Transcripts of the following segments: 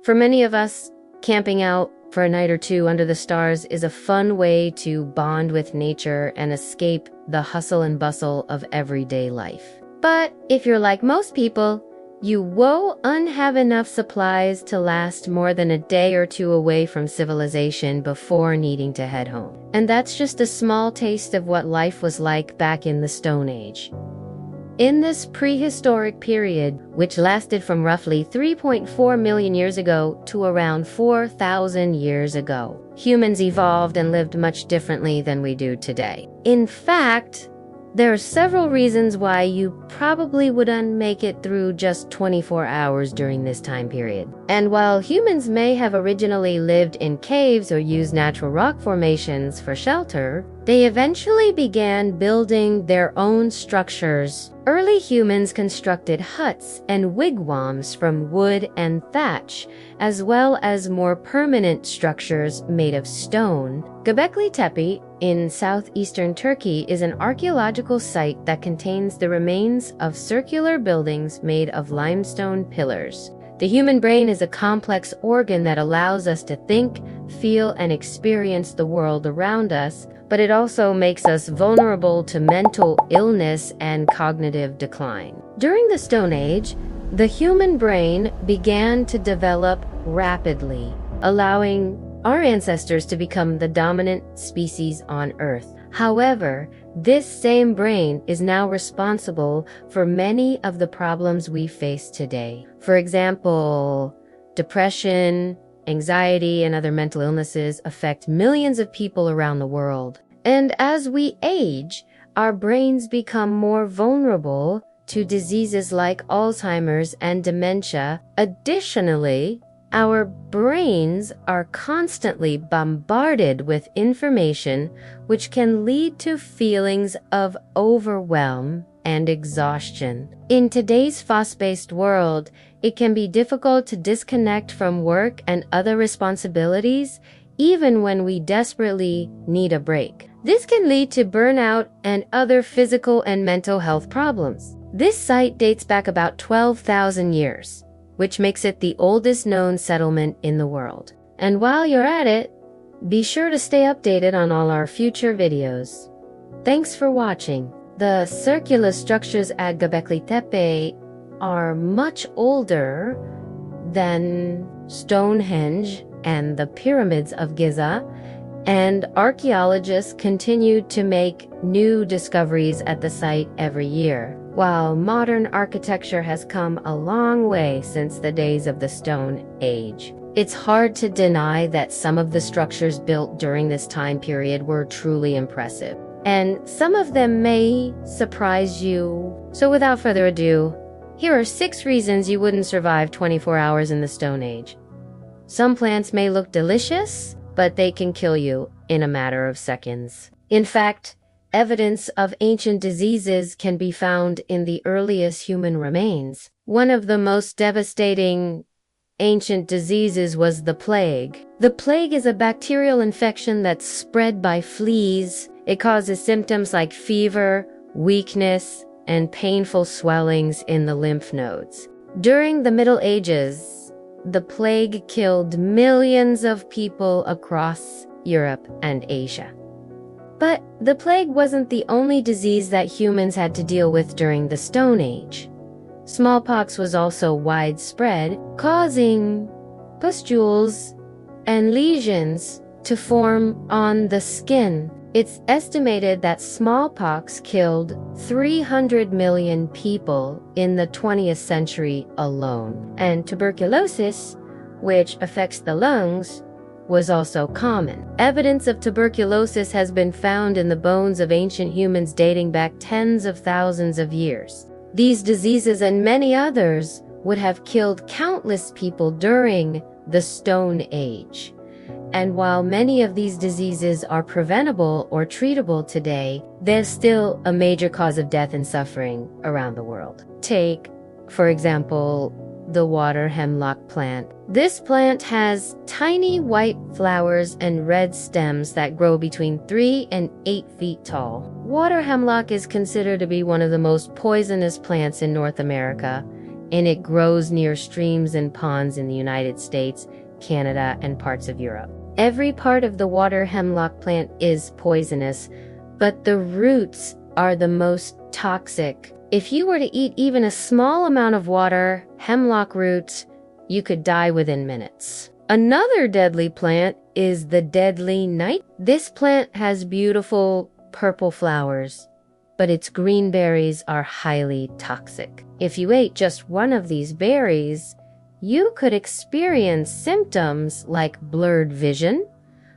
For many of us, camping out for a night or two under the stars is a fun way to bond with nature and escape the hustle and bustle of everyday life. But if you're like most people, you won't have enough supplies to last more than a day or two away from civilization before needing to head home. And that's just a small taste of what life was like back in the Stone Age. In this prehistoric period, which lasted from roughly 3.4 million years ago to around 4,000 years ago, humans evolved and lived much differently than we do today. In fact, there are several reasons why you probably wouldn't make it through just 24 hours during this time period. And while humans may have originally lived in caves or used natural rock formations for shelter, they eventually began building their own structures. Early humans constructed huts and wigwams from wood and thatch, as well as more permanent structures made of stone. Göbekli Tepe in southeastern Turkey is an archaeological site that contains the remains of circular buildings made of limestone pillars. The human brain is a complex organ that allows us to think, feel, and experience the world around us, but it also makes us vulnerable to mental illness and cognitive decline. During the Stone Age, the human brain began to develop rapidly, allowing our ancestors to become the dominant species on Earth. However, this same brain is now responsible for many of the problems we face today. For example, depression, anxiety, and other mental illnesses affect millions of people around the world. And as we age, our brains become more vulnerable to diseases like Alzheimer's and dementia. Additionally, our brains are constantly bombarded with information which can lead to feelings of overwhelm and exhaustion. In today's fast-paced world, it can be difficult to disconnect from work and other responsibilities, even when we desperately need a break. This can lead to burnout and other physical and mental health problems. This site dates back about 12,000 years, which makes it the oldest known settlement in the world. And while you're at it, be sure to stay updated on all our future videos. Thanks for watching. The circular structures at Göbekli Tepe are much older than Stonehenge and the pyramids of Giza, and archaeologists continue to make new discoveries at the site every year. While modern architecture has come a long way since the days of the Stone Age, it's hard to deny that some of the structures built during this time period were truly impressive. And some of them may surprise you. So without further ado, here are 6 reasons you wouldn't survive 24 hours in the Stone Age. Some plants may look delicious, but they can kill you in a matter of seconds. In fact, evidence of ancient diseases can be found in the earliest human remains. One of the most devastating ancient diseases was the plague. The plague is a bacterial infection that's spread by fleas. It causes symptoms like fever, weakness, and painful swellings in the lymph nodes. During the Middle Ages, the plague killed millions of people across Europe and Asia. But the plague wasn't the only disease that humans had to deal with during the Stone Age. Smallpox was also widespread, causing pustules and lesions to form on the skin. It's estimated that smallpox killed 300 million people in the 20th century alone. And tuberculosis, which affects the lungs, was also common. Evidence of tuberculosis has been found in the bones of ancient humans dating back tens of thousands of years. These diseases and many others would have killed countless people during the Stone Age. And while many of these diseases are preventable or treatable today, they're still a major cause of death and suffering around the world. Take, for example, the water hemlock plant. This plant has tiny white flowers and red stems that grow between 3 and 8 feet tall. Water hemlock is considered to be one of the most poisonous plants in North America, and it grows near streams and ponds in the United States, Canada, and parts of Europe. Every part of the water hemlock plant is poisonous, but the roots are the most toxic. If you were to eat even a small amount of water hemlock roots, you could die within minutes. Another deadly plant is the deadly night. This plant has beautiful purple flowers, but its green berries are highly toxic. If you ate just one of these berries, you could experience symptoms like blurred vision,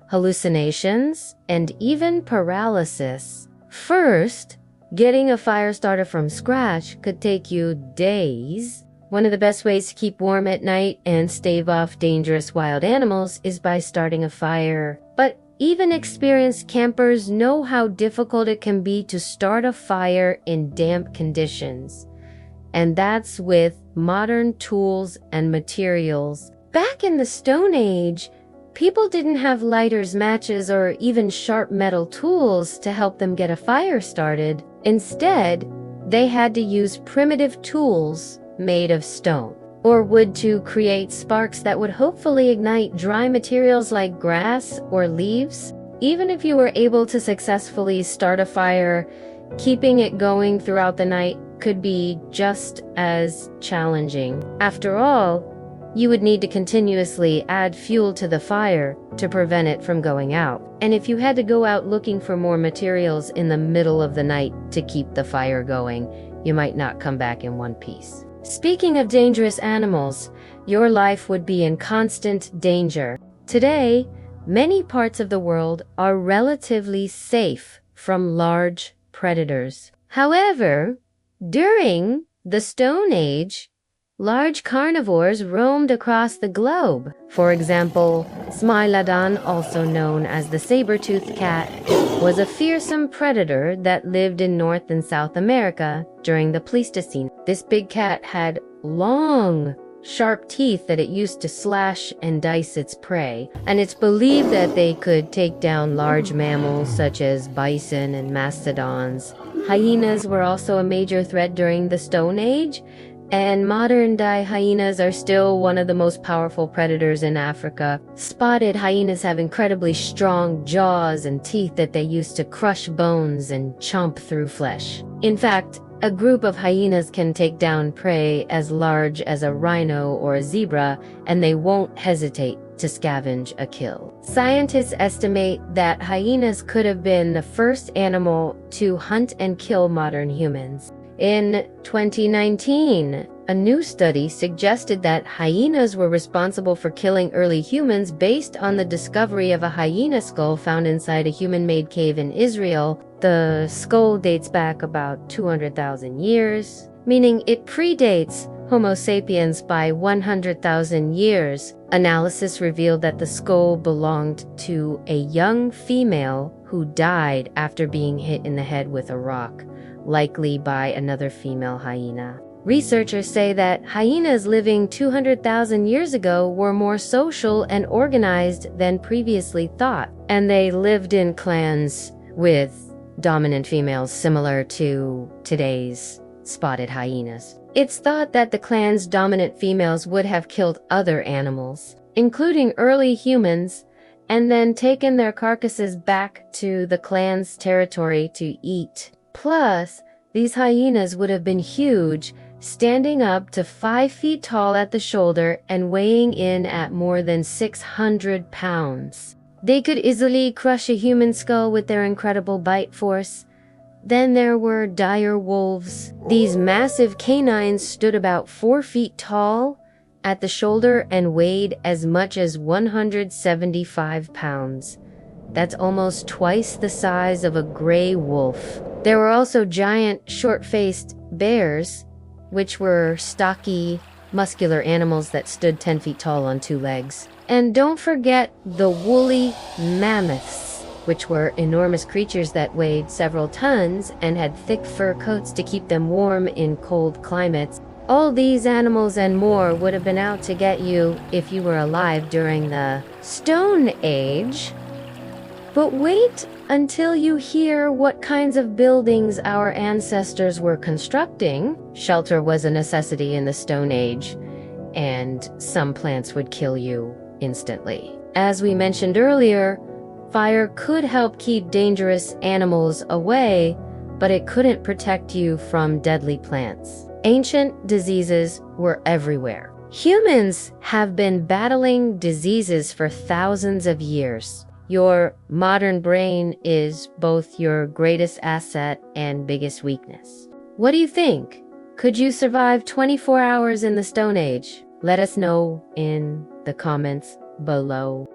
hallucinations, and even paralysis. First, getting a fire starter from scratch could take you days. One of the best ways to keep warm at night and stave off dangerous wild animals is by starting a fire. But even experienced campers know how difficult it can be to start a fire in damp conditions. And that's with modern tools and materials. Back in the Stone Age, people didn't have lighters, matches, or even sharp metal tools to help them get a fire started. Instead, they had to use primitive tools made of stone or wood to create sparks that would hopefully ignite dry materials like grass or leaves. Even if you were able to successfully start a fire, keeping it going throughout the night could be just as challenging. After all, you would need to continuously add fuel to the fire to prevent it from going out. And if you had to go out looking for more materials in the middle of the night to keep the fire going, you might not come back in one piece. Speaking of dangerous animals, your life would be in constant danger. Today, many parts of the world are relatively safe from large predators. However, during the Stone Age, large carnivores roamed across the globe. For example, Smilodon, also known as the saber-toothed cat, was a fearsome predator that lived in North and South America during the Pleistocene. This big cat had long, sharp teeth that it used to slash and dice its prey, and it's believed that they could take down large mammals such as bison and mastodons. Hyenas were also a major threat during the Stone Age, and modern-day hyenas are still one of the most powerful predators in Africa. Spotted hyenas have incredibly strong jaws and teeth that they use to crush bones and chomp through flesh. In fact, a group of hyenas can take down prey as large as a rhino or a zebra, and they won't hesitate to scavenge a kill. Scientists estimate that hyenas could have been the first animal to hunt and kill modern humans. In 2019, a new study suggested that hyenas were responsible for killing early humans based on the discovery of a hyena skull found inside a human-made cave in Israel. The skull dates back about 200,000 years, meaning it predates Homo sapiens by 100,000 years. Analysis revealed that the skull belonged to a young female who died after being hit in the head with a rock, likely by another female hyena. Researchers say that hyenas living 200,000 years ago were more social and organized than previously thought, and they lived in clans with dominant females similar to today's spotted hyenas. It's thought that the clan's dominant females would have killed other animals, including early humans, and then taken their carcasses back to the clan's territory to eat. Plus, these hyenas would have been huge, standing up to 5 feet tall at the shoulder and weighing in at more than 600 pounds. They could easily crush a human skull with their incredible bite force. Then there were dire wolves. These massive canines stood about 4 feet tall at the shoulder and weighed as much as 175 pounds. That's almost twice the size of a gray wolf. There were also giant, short-faced bears, which were stocky, muscular animals that stood 10 feet tall on 2 legs. And don't forget the woolly mammoths, which were enormous creatures that weighed several tons and had thick fur coats to keep them warm in cold climates. All these animals and more would have been out to get you if you were alive during the Stone Age. But wait until you hear what kinds of buildings our ancestors were constructing. Shelter was a necessity in the Stone Age, and some plants would kill you instantly. As we mentioned earlier, fire could help keep dangerous animals away, but it couldn't protect you from deadly plants. Ancient diseases were everywhere. Humans have been battling diseases for thousands of years. Your modern brain is both your greatest asset and biggest weakness. What do you think? Could you survive 24 hours in the Stone Age? Let us know in the comments below.